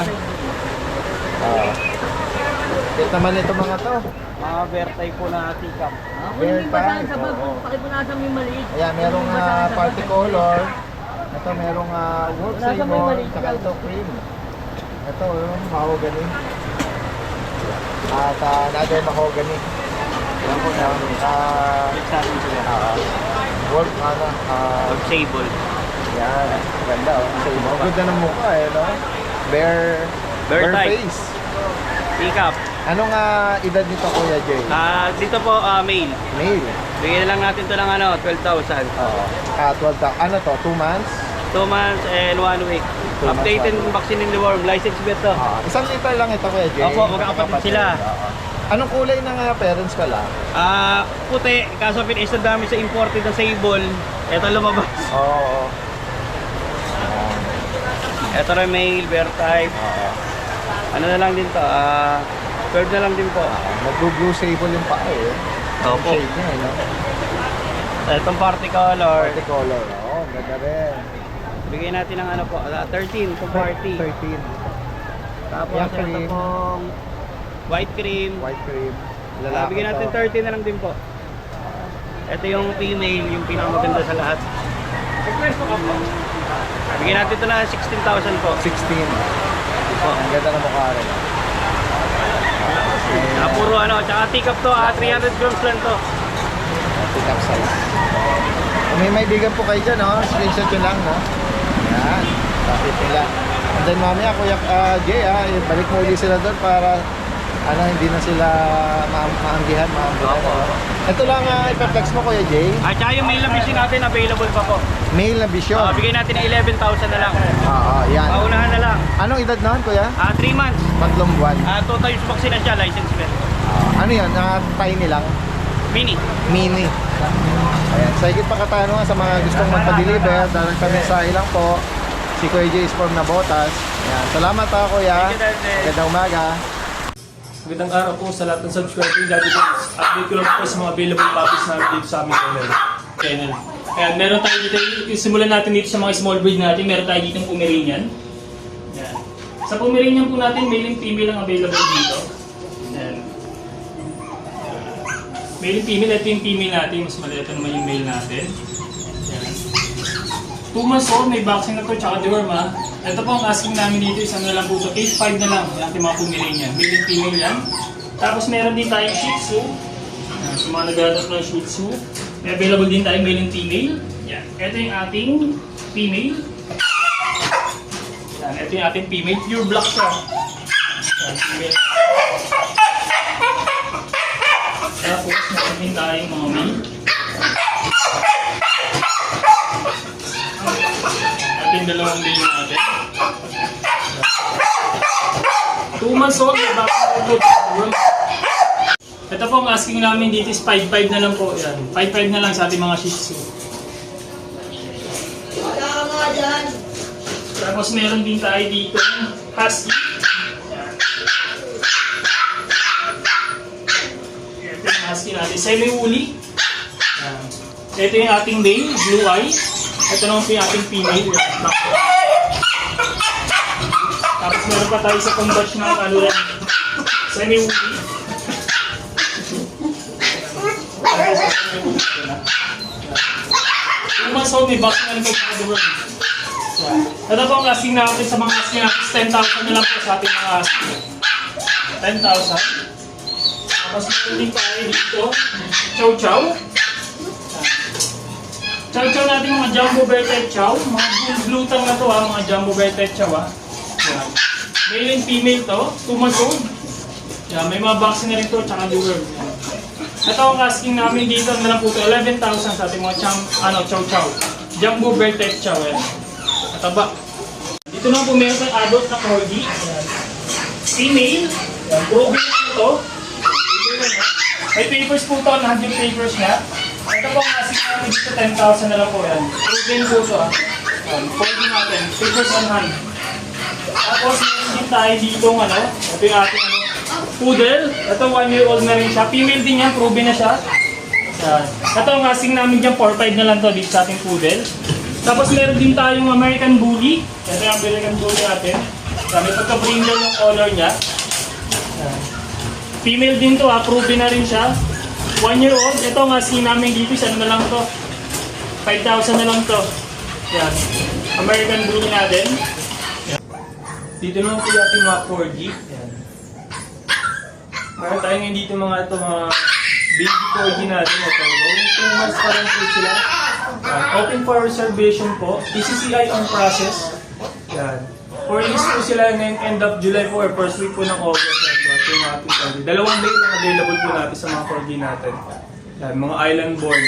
Kit naman ito mga to. Mga vertay po na tikap. Bear type. Oo. Pakipunasan mo yung maliit. Ayan, merong party color. Ito merong wolf sable. Saka ito cream. Ito, mahogany. At another mahogany. Ayan po na. Sabi sila. Wolf, Sable. yan. Ganda oh. Sable. Ganda ng mukha eh, no? Bear type. face. Tikap. Anong edad nito Kuya Jay? Dito po male. Male. Bigyan na lang natin to ng 12,000. Oo. 12 ano to? 2 months? 2 months and 1 week. 2 months, Updated 1 week. vaccine in the worm. License vet to. 1 liter lang ito Kuya Jay. Opo, magkakapatid sila. Oo. Anong kulay ng parents pala? Puti. Kaso pinisa dami sa imported na sable. Ito lumabas. Oo. Ito rin male, bear type. Oo. Ano na lang din to? 12 na lang din po. Nag-blue sable yung paa eh. Opo. Shade niya eh, no? Itong party color. Party color. Oo, ganda rin. Bigyan natin ng ano po, 13 to 40. 13. Tapos Yung ito cream. pong white cream. White cream. Bigyan natin to. 30 na lang din po. Ito yung female, yung pinakamaganda sa lahat. Bigyan natin ito na 16,000 po. 16. Ang ganda ng mukha rin. Puro ano, tsaka take-up to, 300 grams lang to. Pick up size. Kung may bigan po kayo dyan, no? Screenshot nyo lang, no? Yan. Tapit nila. And then mamaya, Kuya Jay, balik mo ulit sila doon para hindi na sila maanggihan. Ito lang ipa-flex mo, Kuya Jay. At tsaka yung male na vision natin, available pa po. Male na vision. Bigyan natin ng 11,000 na lang. Yan. Paunahan na lang. Anong edad noon, Kuya? 3 months. 3 buwan. 2 times vaccine na siya, license plate. Ano yan? Tiny lang? Mini. Mini. Ayan. Sa higit pa katanungan sa mga gustong magpa-deliver, dahil kami sa ilang po, si Kuya Jay is from Nabotas. Ayan. Salamat ha, Kuya. Thank you, Daddy. Magandang umaga. Magandang araw po sa lahat ng subscriber ng Daddy Dennis. Update ko lang po sa mga available puppies namin dito sa aming channel. Ayan, meron tayo dito, simulan natin dito sa mga small breed natin. Meron tayo dito ng Pomeranian. Ayan. Sa Pomeranian po natin, male and female ang available dito. Ayan. Male and female, ito yung female natin. Mas maliit naman yung male natin. Ayan. 2 months old, may vaccine na to, tsaka deworm ha. Ito po ang asking namin dito, isang na lang po ito. 8.5 na lang yung ating mga Pomeranian. Male and female yan. Tapos meron din tayong Shih Tzu. Ayan, sa mga naghahanap ng Shih Tzu. May available din tayong male and female. Yan. Ito yung ating female. Yan. Ito yung ating female. Pure black siya. Yan, female. Tapos meron din tayong mga male. Ating dalawang male natin. 2 months old. Ito po ang asking namin dito is 5.5 na lang po. Yan. 5.5 na lang sa ating mga Shih Tzu. Tapos meron din tayo dito Husky. Yan. Ito yung Husky natin. Semi-woolly. Yan. Ito yung ating male, blue eye. Ito naman po yung ating female. Tapos meron pa tayo sa converge ng semi-woolly. Yung mga sold, may box na rin kayo sa the world. Ito po ang asking natin sa mga asking natin, 10,000 na lang po sa ating mga asking. 10,000. Tapos meron din tayo dito, Chow Chow. Chow Chow natin mga Jumbo Bear type Chow. Mga blue tang na to ha, mga Jumbo Bear type Chow ha. Yan. Male and female to, 2 months old. Yan, may mga vaccine na rin to, tsaka the world. Ito ang asking namin dito na lang po ito, 11,000 sa ating mga Chow Chow. Jumbo Bear type Chow. Yan. Mataba. Dito naman po meron tayong adult na corgi. Yan. Female. Yan. Puro bilhin po ito. May papers po ito, lahat yung papers niya. Ito po ang asking namin dito, 10,000 na lang po yan. Proven po ito ha. Yan. Corgi natin. Papers on hand. Tapos meron din tayo dito ito yung ating poodle. Ito 1 year old na rin siya. Female din yan, proven na siya. Yan. Ito ang asking namin dyan, 4.5 na lang to dito sa ating poodle. Tapos meron din tayong American Bully. Ito yung American Bully natin. May pagka-brindle yung color niya. Yan. Female din to, proven na rin siya. 1 year old. Ito ang asking namin dito, isa na lang to. 5,000 na lang to. Yan. American Bully natin. Yan. Dito naman po yung ating mga corgi. Yan. Meron tayo ngayon dito mga baby corgi natin. Ito. 2 months pa rin po sila. Open for reservation po. PCCI on process. Yan. For release po sila ngayong end of July po or first week po ng August. Ito yung ating corgi. 2 days ang available po natin sa mga corgi natin. Yan. Mga island born.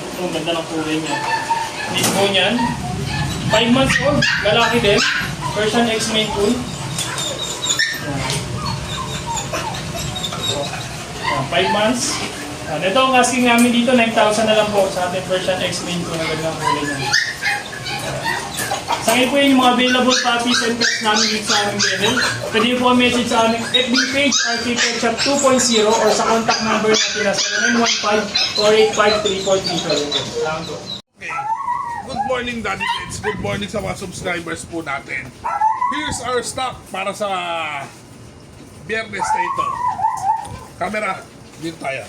Ito ang ganda ng kulay niya. Mid po niyan. 5 months old. Lalaki din. Persian X-Main Pool. 5 months. Ito ang asking namin dito, 9,000 na lang po sa ating Persian X-Main Pool na gandang kulay niya. Sa ngayon po yung mga available puppies and pets namin dito sa aming channel. Pwede po ang message sa aming FB page, RT Pet Shop 2.0 or sa contact number natin na 0915-485-3437. Salamat po. morning, Daddy Deds. Good morning sa mga subscribers po natin. Here's our stock para sa Biyernes na ito. Camera, dito tayo.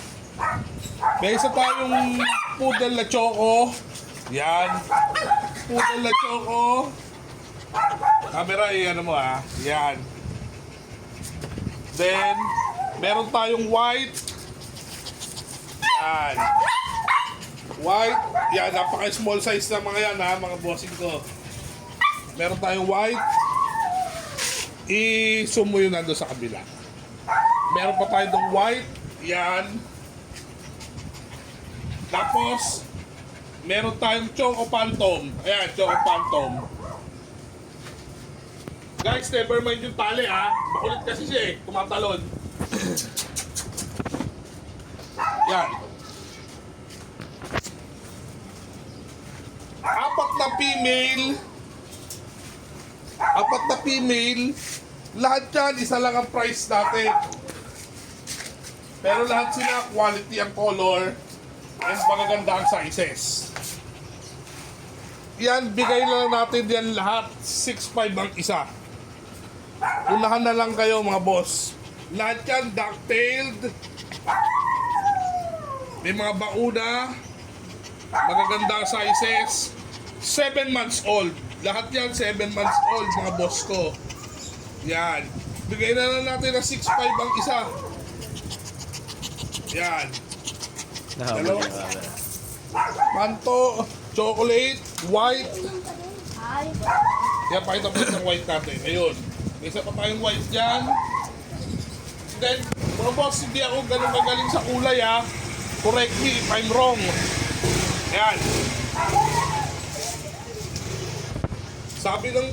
May isa tayong poodle na choco. Yan. Poodle na choco. Camera, ano mo Yan. Then, meron tayong white. Yan. White. Yan, napaka-small size na mga yan mga bossing ko. Meron tayong white. I-zoom mo yun nando sa kabila. Meron pa tayong white. Yan. Tapos, meron tayong Choco Phantom. Ayan, Choco Phantom. Guys, never mind yung tali Makulit kasi siya tumatalon. Yan. Apat na female. Lahat yan, isa lang ang price natin. Pero lahat sila, quality ang color, and magaganda ang sizes. Yan, bigay na lang natin yan lahat. 6.5 ang isa. Unahan na lang kayo mga boss. Lahat yan, duck-tailed. May mga bauna. Magaganda ang sizes. 7 months old. Lahat yan, 7 months old mga boss ko. Yan. Bigay na lang natin na 6.5 ang isa. Yan. Hello? Manto, chocolate, white. Kaya pakita mo ng white natin. Ayun. May isa pa tayong white dyan. Then, mga boss, hindi ako ganun magaling sa kulay Correct me if I'm wrong. Yan. Sabi ng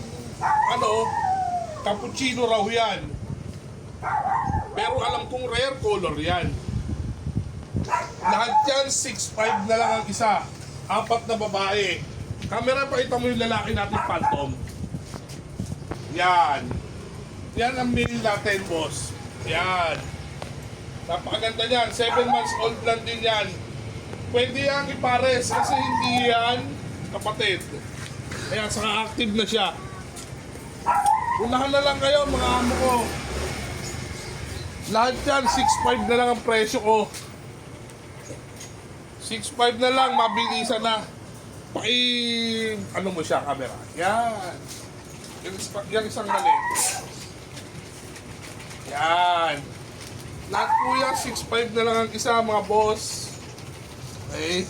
cappuccino raw yan. Pero alam kong rare color yan. Lahat yan, 6.5 na lang ang isa. 4 na babae. Camera, pakita mo yung lalaki natin, Phantom. Yan. Yan ang male natin, boss. Yan. Napakaganda yan. 7 months old lang din yan. Pwede yan ipares kasi hindi yan kapatid. Ayan, saka active na siya. Unahan na lang kayo, mga amo ko. Lahat yan, 6.5 na lang ang presyo ko. 6.5 na lang, mabilisan na. Ano mo siya, camera. Yan. Yan isang mali. Yan. Lahat po yan, 6.5 na lang ang isa, mga boss. Okay.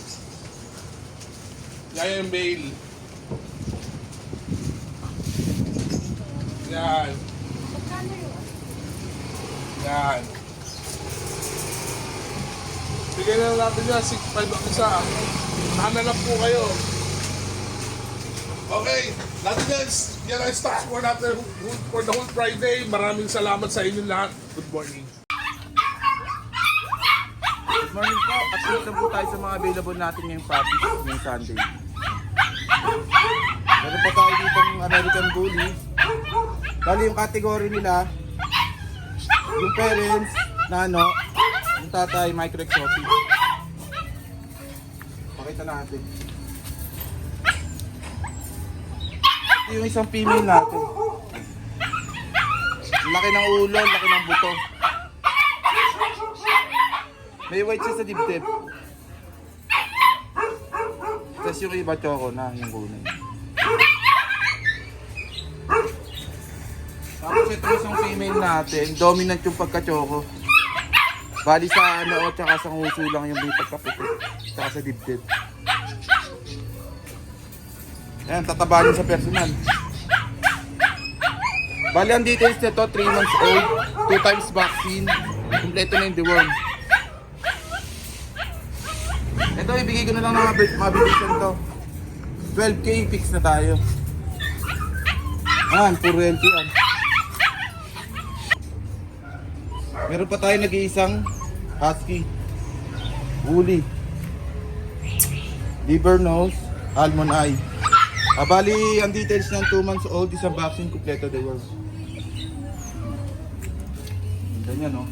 Yan yung mail. Yan. Yan. Bigyan na lang natin yan, 6.5 ang isa. Hanalap po kayo. Okay, natin guys, yan ang stocks for natin for the whole Friday. Maraming salamat sa inyo lahat. Good morning. Good morning po. Update lang po tayo sa mga available natin ngayong puppies ngayong Sunday. Meron pa tayo dito ng American Bully. Bali yung category nila, yung parents na yung tatay micro exotic. Pakita natin. Ito yung isang female natin. Laki ng ulo, laki ng buto. May white siya sa dibdib. Tapos yung iba choco na, yung gunay. Tapos ito isang female natin, dominant yung pagka-choco. Bali sa tsaka sa nguso lang yung may pagkaputi. Tsaka sa dibdib. Ayan, tatabanin sa personal. Bali ang details nito, 3 months old, 2 times vaccine, kompleto na yung deworm. Ito, ibigay ko na lang ng mabilisan to. 12K, fix na tayo. Ayan, puro LT yan. Meron pa tayo nag-iisang husky. Woolly. Liver nose, almond eye. Bali, ang details niyan, 2 months old, isang vaccine, kompleto the world. Ganyan, no?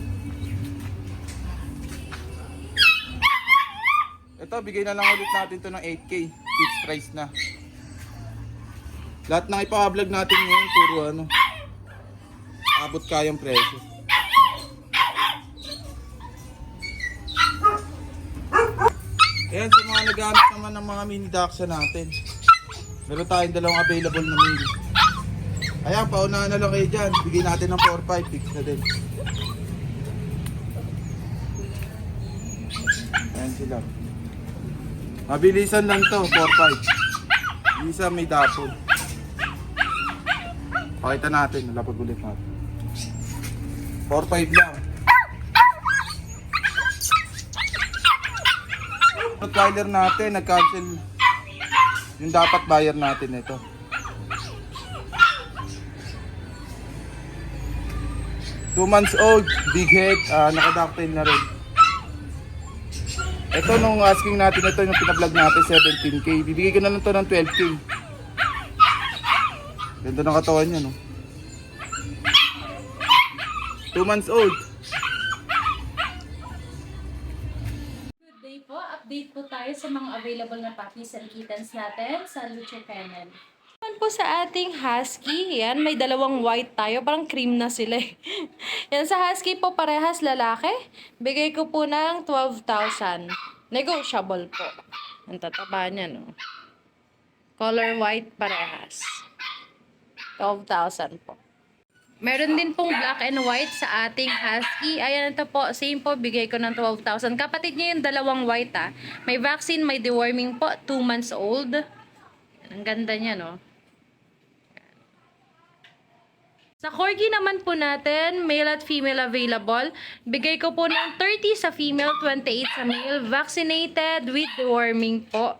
Ito, bigay na lang ulit natin to ng 8K. Fixed price na. Lahat ng ipa-vlog natin ngayon, puro ano, abot kayang presyo. Ayan, sa mga nagamit naman ng mga mini Dachshund natin. Meron tayong dalawang available na mini. Ayan, paunahan na lang kayo dyan. Bigyan natin ng 4-5, fix na din. Ayan sila. Mabilisan lang to, 4-5. Isa may dapon. Pakita natin, nalapag ulit natin. 4-5 lang. Rottweiler natin, nag-cancel yung dapat bayar natin ito. Two months old, big head, naka-ducktail na rin. Ito nung asking natin ito, yung pinablog natin 17k, bibigay ko na lang ito ng 12k. Ganda ng katawan niya, no? 2 months old. Good day po. Update po tayo sa mga available na puppies and kittens natin sa Lucio Kennel. Naman po sa ating husky, yan, may dalawang white tayo, parang cream na sila eh. Yan, sa husky po parehas lalaki, bigay ko po ng 12,000. Negotiable po. Ang tataba niya, no? Color white parehas. 12,000 po. Meron din pong black and white sa ating husky. Ayan, ito po. Same po, bigay ko ng 12,000. Kapatid niya yung dalawang white, ah. May vaccine, may deworming po. 2 months old. Ang ganda niya, no? Sa corgi naman po natin, male at female available. Bigay ko po ng 30 sa female, 28 sa male. Vaccinated with deworming po.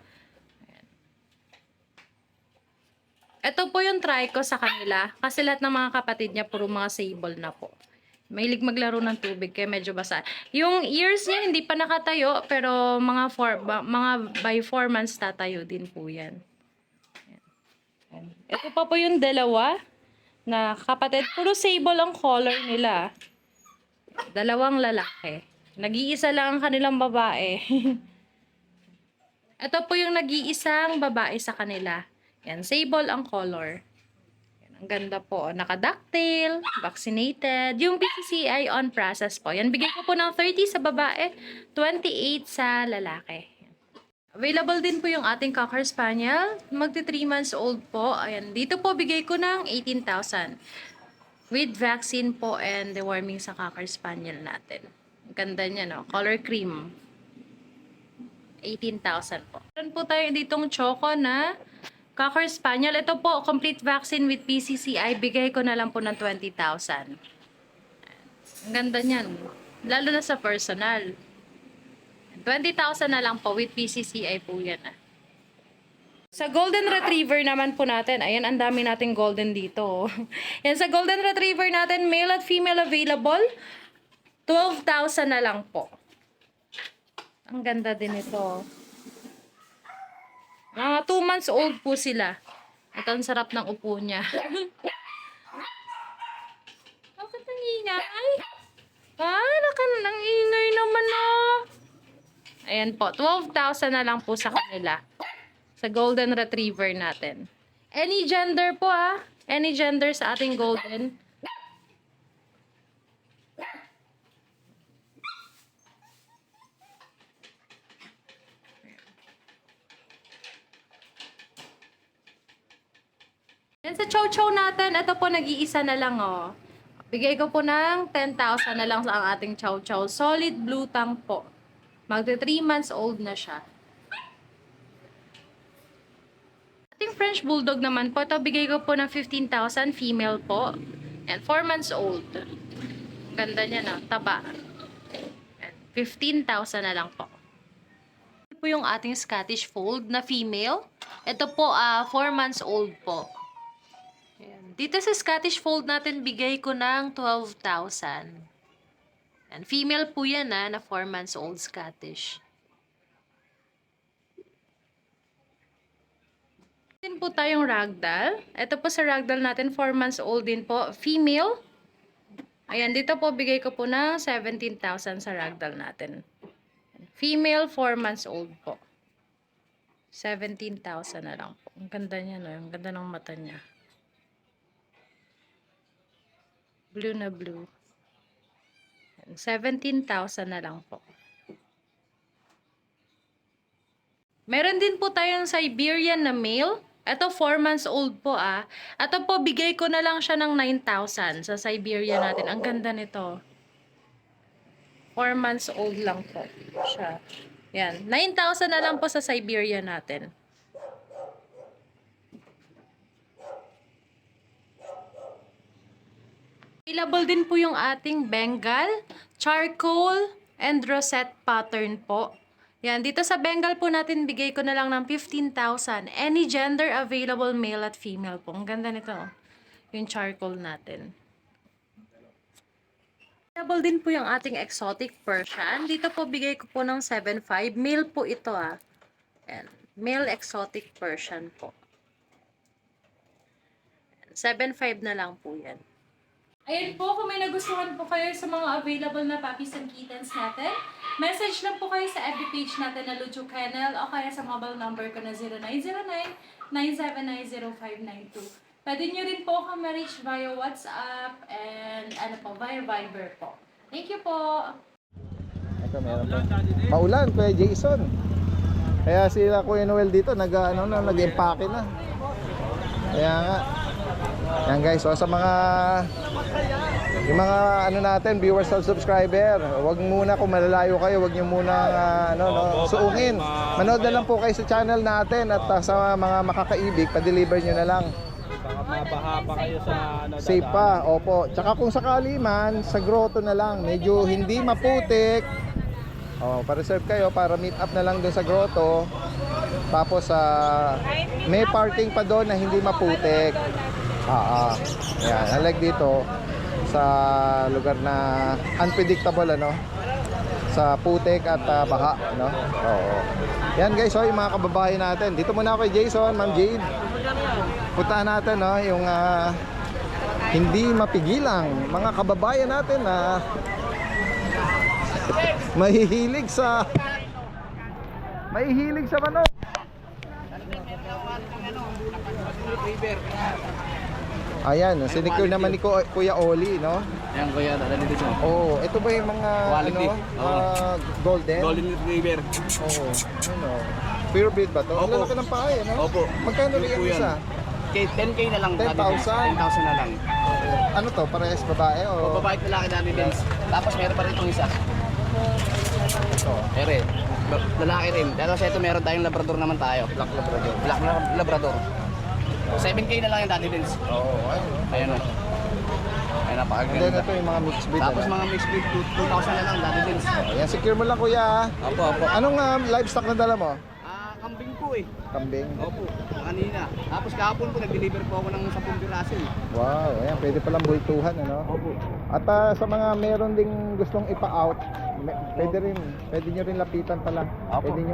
Ito po yung try ko sa kanila. Kasi lahat ng mga kapatid niya, puro mga sable na po. Mahilig maglaro ng tubig, kaya medyo basa. Yung ears niya, hindi pa nakatayo. Pero mga by 4 months tatayo din po yan. Ito pa po yung dalawa na kapatid. Puro sable ang color nila. Dalawang lalaki. Nag-iisa lang ang kanilang babae. Ito po yung nag-iisang babae sa kanila. Yan, sable ang color. Yan, ang ganda po. Naka-ducktail, vaccinated. Yung BCCI on process po. Yan, bigay ko po ng 30 sa babae, 28 sa lalaki. Available din po yung ating Cocker Spaniel. Magti 3 months old po. Ayan, dito po bigay ko ng 18,000. With vaccine po and deworming sa Cocker Spaniel natin. Ang ganda niya, no? Color cream. 18,000 po. Meron po tayo ditong choco na Cocker Spaniel. Ito po, complete vaccine with PCCI. Bigay ko na lang po ng 20,000. Ang ganda niyan. Lalo na sa personal. 20,000 na lang po with PCCI po yan. Sa Golden Retriever naman po natin, ayan, ang dami nating golden dito. Yan, sa Golden Retriever natin, male at female available, 12,000 na lang po. Ang ganda din ito. Mga 2 months old po sila. Ito, ang sarap ng upo niya. Bakit ang ingay? Ang ingay naman, oh. Ayan po, 12,000 na lang po sa kanila. Sa Golden Retriever natin. Any gender po, ah. Any gender sa ating Golden. Yan sa Chow Chow natin, ito po nag-iisa na lang, oh. Bigay ko po ng 10,000 na lang sa ang ating Chow Chow. Solid blue tongue po. Magti 3 months old na siya. Ating French Bulldog naman po, ito bigay ko po ng 15,000, female po. And 4 months old. Ganda niya, na, taba. 15,000 na lang po. Ito po yung ating Scottish Fold na female. Ito po, 4 months old po. Ayan. Dito sa Scottish Fold natin, bigay ko ng 12,000. And female po yan, na 4 months old Scottish. Din po tayong Ragdoll. Ito po sa Ragdoll natin, 4 months old din po. Female. Ayan, dito po bigay ko po ng 17,000 sa Ragdoll natin. Female, 4 months old po. 17,000 na lang po. Ang ganda niya, no? Ang ganda ng mata niya. Blue na blue. 17,000 na lang po. Meron din po tayong Siberian na male. Ito 4 months old po ah. Ito po bigay ko na lang siya ng 9,000 sa Siberian natin. Ang ganda nito. 4 months old lang po siya. Yan. 9,000 na lang po sa Siberian natin. Available din po yung ating Bengal, charcoal, and rosette pattern po. Yan, dito sa Bengal po natin, bigay ko na lang ng 15,000. Any gender available, male at female po. Ang ganda nito, yung charcoal natin. Available din po yung ating exotic Persian. Dito po, bigay ko po ng 7,500. Male po ito ah. Yan, male exotic Persian po. 7,500 na lang po yan. Ayan po, kung may nagustuhan po kayo sa mga available na puppies and kittens natin, message lang po kayo sa FB page natin na Lucho Kennel o kaya sa mobile number ko na 0909-979-0592. Pwede nyo rin po kami reach via WhatsApp and via Viber po. Thank you po! Ito meron pa. Maulan, Kuya Jason. Kaya sila Kuya Noel dito nag-empake na. Kaya nga. Yan guys, so sa mga natin, viewers at subscriber, wag muna kung malalayo kayo, wag niyo muna suungin. Manood na lang po kayo sa channel natin at sa mga makakaibig, pa-deliver niyo na lang. Baka mabaha pa kayo sa Safe pa, opo. Tsaka kung sakali man, sa grotto na lang, medyo hindi maputik. Pa-reserve kayo para meet up na lang doon sa grotto. Tapos may parking pa doon na hindi maputik. Yan, unlike dito sa lugar na unpredictable sa putik at baha, Oo. Yan guys, yung mga kababayan natin. Dito muna ako kay Jason, Ma'am Jade. Puntahan natin yung hindi mapigilang mga kababayan natin na mahihilig sa manok. Ayan, sinecure naman ni Kuya Oli, no? Ayan kuya, dali dito. Oo, ito ba yung mga Quality. golden? Golden Retriever. Oo, pure breed ba to? Opo. Lalaki ng paa no? Opo. Magkano rin yung isa? 10K na lang. 10,000? 10,000 na lang. Ano to, parehas babae o? Babae at lalaki natin din. Tapos meron pa rin itong isa. Ito. Ere, lalaki rin. Tapos ito meron tayong Labrador naman tayo. Black Labrador. Black Labrador. 7K na lang yung Daddy Dens. Oo, Ayan o. Ayan, And then napakaganda. ito yung mga mixed breed. Tapos mga mixed breed, 2,000 na lang Daddy Dens. Ayan, secure mo lang kuya. Opo, opo. Anong livestock na dala mo? Kambing po eh. Kambing. Opo, kanina. Tapos kahapon po, nag-deliver po ako ng 10 piraso eh. Wow, ayan, pwede palang bultuhan, Opo. At sa mga meron ding gustong ipa-out, pwede nyo rin lapitan pala. Opo. Pwede nyo.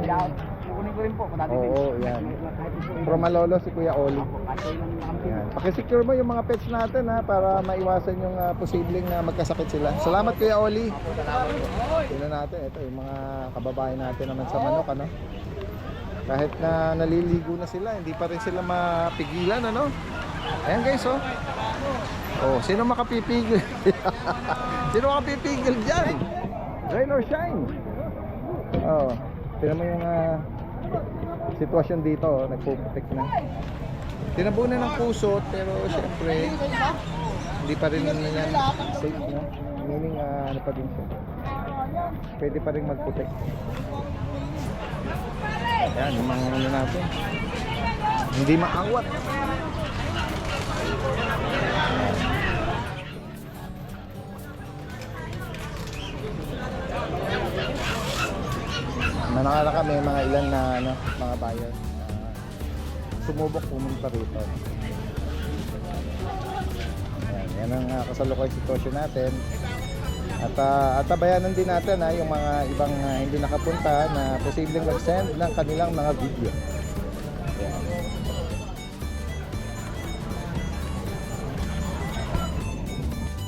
Kukunin ko rin po kung Daddy Dens. Oo, yan. From Malolo si Kuya Oli. Yan. Pakisecure mo yung mga pets natin para maiwasan yung posibleng magkasakit sila. Salamat Kuya Oli. Tingnan natin, ito yung mga kababayan natin naman sa manok, Kahit na naliligo na sila, hindi pa rin sila mapigilan, Ayan guys, sino makapipigil? Sino makapipigil dyan? Rain or shine? Tingnan mo yung sitwasyon dito, nagpuputik na. Tinabunan ng puso, pero syempre hindi pa rin yan safe, Meaning, pa din siya. Pwede pa rin magputik. Ayan, yung mga natin. Hindi maawat. Manakala kami mga ilan na mga buyer sumubok pumunta rito. Yan ang kasalukuyang sitwasyon natin. At tabayanan din natin yung mga ibang hindi nakapunta na posibleng mag-send ng kanilang mga video.